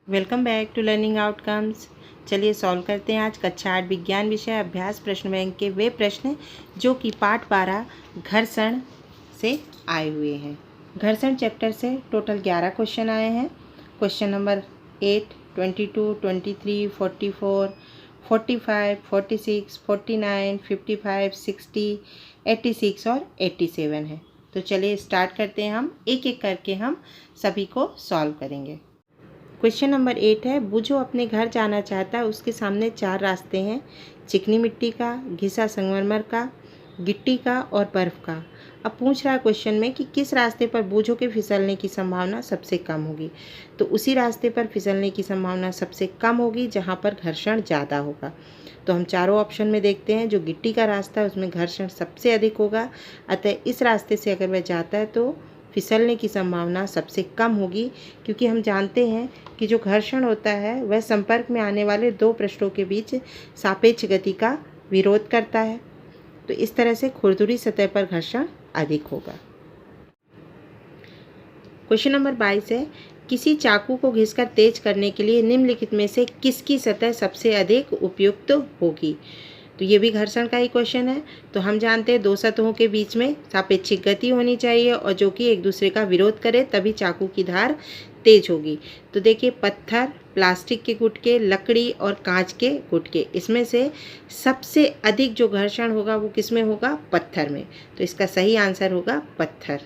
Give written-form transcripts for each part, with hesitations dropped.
Welcome back to learning outcomes. चलिए solve करते हैं आज कक्षा 8 विज्ञान विषय अभ्यास प्रश्न बैंक के वे प्रश्न जो कि पाठ 12 घर्षण से आए हुए हैं। घर्षण चैप्टर से टोटल 11 क्वेश्चन आए हैं। क्वेश्चन नंबर 8, 22, 23, 44, 45, 46, 49, 55, 60, 86 और 87 है। तो चलिए स्टार्ट करते हैं। हम एक एक करके हम सभी को सॉल्व करेंगे। क्वेश्चन नंबर 8 है, बुझो अपने घर जाना चाहता है, उसके सामने 4 रास्ते हैं, चिकनी मिट्टी का, घिसा संगमरमर का, गिट्टी का और बर्फ़ का। अब पूछ रहा है क्वेश्चन में कि किस रास्ते पर बूझों के फिसलने की संभावना सबसे कम होगी। तो उसी रास्ते पर फिसलने की संभावना सबसे कम होगी जहाँ पर घर्षण ज़्यादा होगा। तो हम चारों ऑप्शन में देखते हैं, जो गिट्टी का रास्ता है उसमें घर्षण सबसे अधिक होगा, अतः इस रास्ते से अगर वह जाता है तो फिसलने की संभावना सबसे कम होगी, क्योंकि हम जानते हैं कि जो घर्षण होता है वह संपर्क में आने वाले दो पृष्ठों के बीच सापेक्ष गति का विरोध करता है। तो इस तरह से खुरदुरी सतह पर घर्षण अधिक होगा। क्वेश्चन नंबर 22 है, किसी चाकू को घिसकर तेज करने के लिए निम्नलिखित में से किसकी सतह सबसे अधिक उपयुक्त होगी। तो ये भी घर्षण का ही क्वेश्चन है। तो हम जानते हैं दो सतहों के बीच में सापेक्षिक गति होनी चाहिए और जो कि एक दूसरे का विरोध करे, तभी चाकू की धार तेज होगी। तो देखिए, पत्थर, प्लास्टिक के गुटके, लकड़ी और कांच के गुटके, इसमें से सबसे अधिक जो घर्षण होगा वो किस में होगा? पत्थर में। तो इसका सही आंसर होगा पत्थर।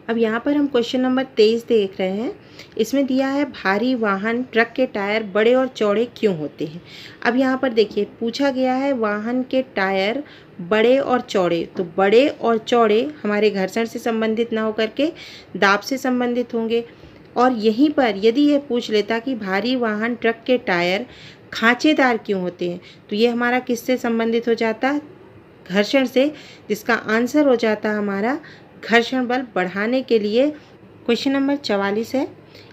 अब यहाँ पर हम क्वेश्चन नंबर 23 देख रहे हैं। इसमें दिया है भारी वाहन ट्रक के टायर बड़े और चौड़े क्यों होते हैं। अब यहाँ पर देखिए, पूछा गया है वाहन के टायर बड़े और चौड़े। तो बड़े और चौड़े हमारे घर्षण से संबंधित ना होकर के दाब से संबंधित होंगे। और यहीं पर यदि ये पूछ लेता कि भारी वाहन ट्रक के टायर खांचेदार क्यों होते हैं, तो ये हमारा किससे संबंधित हो जाता? घर्षण से, जिसका आंसर हो जाता हमारा घर्षण बल बढ़ाने के लिए। क्वेश्चन नंबर 44 है,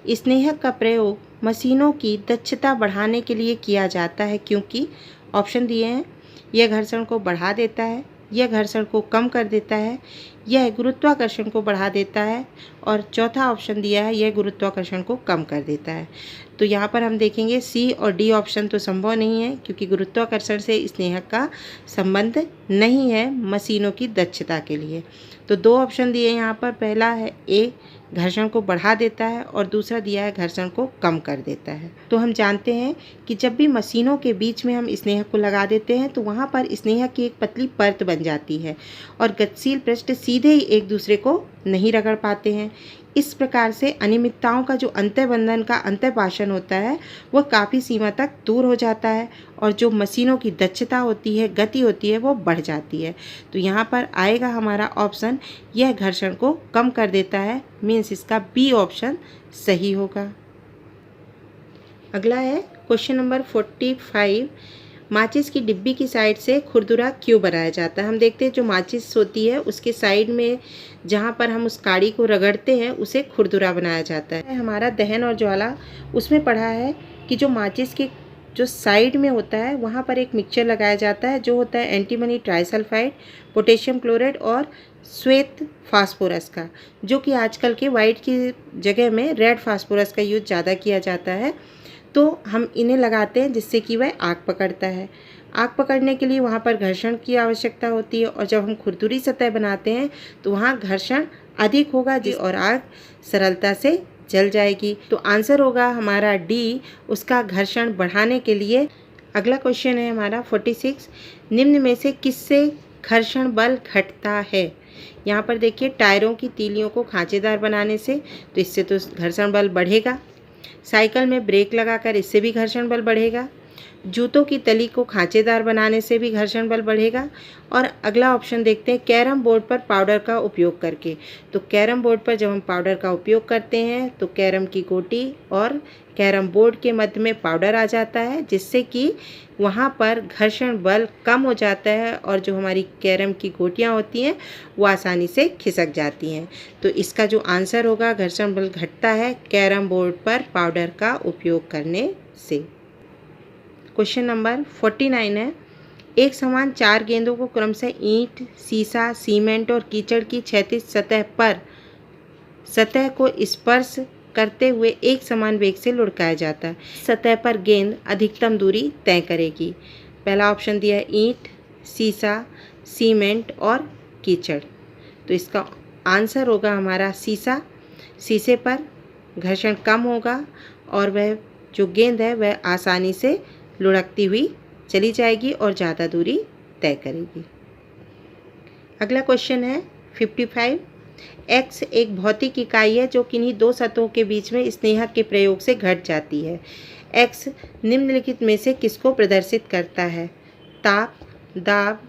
स्नेहक का प्रयोग मशीनों की दक्षता बढ़ाने के लिए किया जाता है क्योंकि ऑप्शन दिए हैं, यह घर्षण को बढ़ा देता है, यह घर्षण को कम कर देता है, यह गुरुत्वाकर्षण को बढ़ा देता है, और चौथा ऑप्शन दिया है, यह गुरुत्वाकर्षण को कम कर देता है। तो यहाँ पर हम देखेंगे सी और डी ऑप्शन तो संभव नहीं है, क्योंकि गुरुत्वाकर्षण से स्नेहक का संबंध नहीं है मशीनों की दक्षता के लिए। तो दो ऑप्शन दिए यहाँ पर, पहला है ए, घर्षण को बढ़ा देता है, और दूसरा दिया है घर्षण को कम कर देता है। तो हम जानते हैं कि जब भी मशीनों के बीच में हम स्नेहक को लगा देते हैं तो वहाँ पर स्नेहक की एक पतली परत बन जाती है और गतिशील पृष्ठ सीधे ही एक दूसरे को नहीं रगड़ पाते हैं। इस प्रकार से अनियमितताओं का जो अंतर्बंधन का अंतर्भाषण होता है वह काफ़ी सीमा तक दूर हो जाता है, और जो मशीनों की दक्षता होती है, गति होती है, वो बढ़ जाती है। तो यहाँ पर आएगा हमारा ऑप्शन, यह घर्षण को कम कर देता है, मीन्स इसका बी ऑप्शन सही होगा। अगला है क्वेश्चन नंबर 45, माचिस की डिब्बी की साइड से खुरदुरा क्यों बनाया जाता है। हम देखते हैं जो माचिस होती है उसके साइड में जहाँ पर हम उस काड़ी को रगड़ते हैं उसे खुरदुरा बनाया जाता है। हमारा दहन और ज्वाला उसमें पढ़ा है कि जो माचिस के जो साइड में होता है वहाँ पर एक मिक्सचर लगाया जाता है जो होता है एंटीमनी ट्राइसल्फाइड, पोटेशियम क्लोराइड और श्वेत फास्फोरस का, जो कि आजकल के वाइट की जगह में रेड फास्फोरस का यूज ज़्यादा किया जाता है। तो हम इन्हें लगाते हैं जिससे कि वह आग पकड़ता है। आग पकड़ने के लिए वहाँ पर घर्षण की आवश्यकता होती है, और जब हम खुरदुरी सतह बनाते हैं तो वहाँ घर्षण अधिक होगा और आग सरलता से जल जाएगी। तो आंसर होगा हमारा डी, उसका घर्षण बढ़ाने के लिए। अगला क्वेश्चन है हमारा 46, निम्न में से किससे घर्षण बल घटता है। यहाँ पर देखिए, टायरों की तीलियों को खांचेदार बनाने से, तो इससे तो घर्षण बल बढ़ेगा। साइकिल में ब्रेक लगाकर, इससे भी घर्षण बल बढ़ेगा। जूतों की तली को खांचेदार बनाने से भी घर्षण बल बढ़ेगा। और अगला ऑप्शन देखते हैं, कैरम बोर्ड पर पाउडर का उपयोग करके। तो कैरम बोर्ड पर जब हम पाउडर का उपयोग करते हैं तो कैरम की गोटी और कैरम बोर्ड के मध्य में पाउडर आ जाता है, जिससे कि वहाँ पर घर्षण बल कम हो जाता है और जो हमारी कैरम की गोटियाँ होती हैं वो आसानी से खिसक जाती हैं। तो इसका जो आंसर होगा, घर्षण बल घटता है कैरम बोर्ड पर पाउडर का उपयोग करने से। क्वेश्चन नंबर 49 है, एक समान 4 गेंदों को क्रमशः ईंट, सीसा, सीमेंट और कीचड़ की क्षैतिज सतह पर सतह को स्पर्श करते हुए एक समान वेग से लुढ़काया जाता है। सतह पर गेंद अधिकतम दूरी तय करेगी। पहला ऑप्शन दिया है ईंट, सीसा, सीमेंट और कीचड़। तो इसका आंसर होगा हमारा सीसा। शीशे पर घर्षण कम होगा और वह जो गेंद है वह आसानी से लुढ़कती हुई चली जाएगी और ज़्यादा दूरी तय करेगी। अगला क्वेश्चन है 55। x एक भौतिक इकाई है जो किन्हीं दो सतहों के बीच में स्नेहक के प्रयोग से घट जाती है। x निम्नलिखित में से किसको प्रदर्शित करता है? ताप, दाब,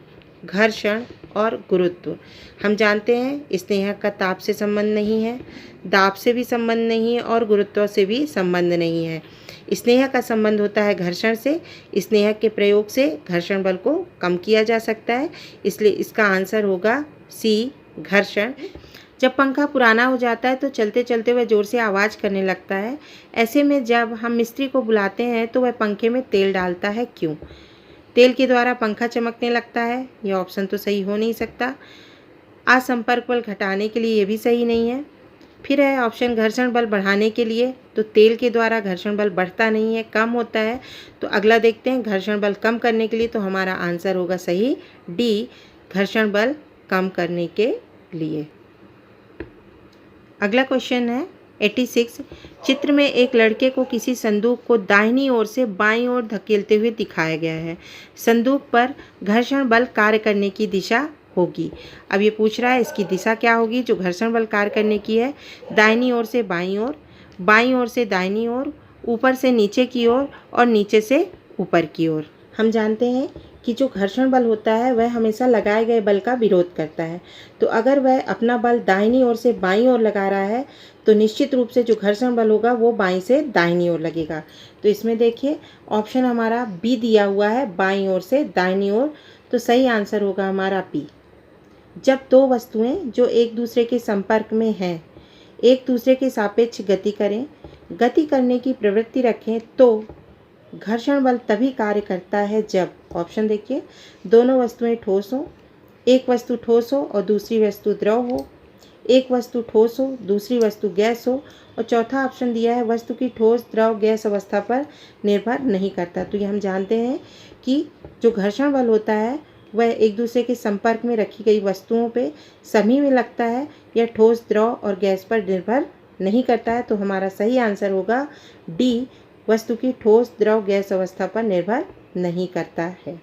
घर्षण और गुरुत्व। हम जानते हैं स्नेहक का ताप से संबंध नहीं है, दाब से भी संबंध नहीं है और गुरुत्व से भी संबंध नहीं है। स्नेहक का संबंध होता है घर्षण से। स्नेहक के प्रयोग से घर्षण बल को कम किया जा सकता है, इसलिए इसका आंसर होगा सी, घर्षण। जब पंखा पुराना हो जाता है तो चलते चलते वह ज़ोर से आवाज़ करने लगता है। ऐसे में जब हम मिस्त्री को बुलाते हैं तो वह पंखे में तेल डालता है, क्यों? तेल के द्वारा पंखा चमकने लगता है, यह ऑप्शन तो सही हो नहीं सकता। असंपर्क बल घटाने के लिए ये भी सही नहीं है। फिर है ऑप्शन घर्षण बल बढ़ाने के लिए, तो तेल के द्वारा घर्षण बल बढ़ता नहीं है, कम होता है। तो अगला देखते हैं घर्षण बल कम करने के लिए, तो हमारा आंसर होगा सही डी, घर्षण बल कम करने के लिए। अगला क्वेश्चन है 86। चित्र में एक लड़के को किसी संदूक को दाहिनी ओर से बाईं ओर धकेलते हुए दिखाया गया है। संदूक पर घर्षण बल कार्य करने की दिशा होगी। अब ये पूछ रहा है इसकी दिशा क्या होगी जो घर्षण बल कार्य करने की है? दाहिनी ओर से बाईं ओर, बाईं ओर से दाहिनी ओर, ऊपर से नीचे की ओर और नीचे से ऊपर की ओर। हम जानते हैं कि जो घर्षण बल होता है वह हमेशा लगाए गए बल का विरोध करता है। तो अगर वह अपना बल दाहिनी ओर से बाईं ओर लगा रहा है तो निश्चित रूप से जो घर्षण बल होगा वो बाईं से दाहिनी ओर लगेगा। तो इसमें देखिए ऑप्शन हमारा बी दिया हुआ है, बाईं ओर से दाहिनी ओर। तो सही आंसर होगा हमारा बी। जब दो वस्तुएं जो एक दूसरे के संपर्क में हैं एक दूसरे के सापेक्ष गति करें, गति करने की प्रवृत्ति रखें, तो घर्षण बल तभी कार्य करता है जब, ऑप्शन देखिए, दोनों वस्तुएं ठोस हों, एक वस्तु ठोस हो और दूसरी वस्तु द्रव हो, एक वस्तु ठोस हो दूसरी वस्तु गैस हो, और चौथा ऑप्शन दिया है वस्तु की ठोस, द्रव, गैस अवस्था पर निर्भर नहीं करता। तो ये हम जानते हैं कि जो घर्षण बल होता है वह एक दूसरे के संपर्क में रखी गई वस्तुओं पे सभी में लगता है, यह ठोस, द्रव और गैस पर निर्भर नहीं करता है। तो हमारा सही आंसर होगा डी, वस्तु की ठोस, द्रव, गैस अवस्था पर निर्भर नहीं करता है।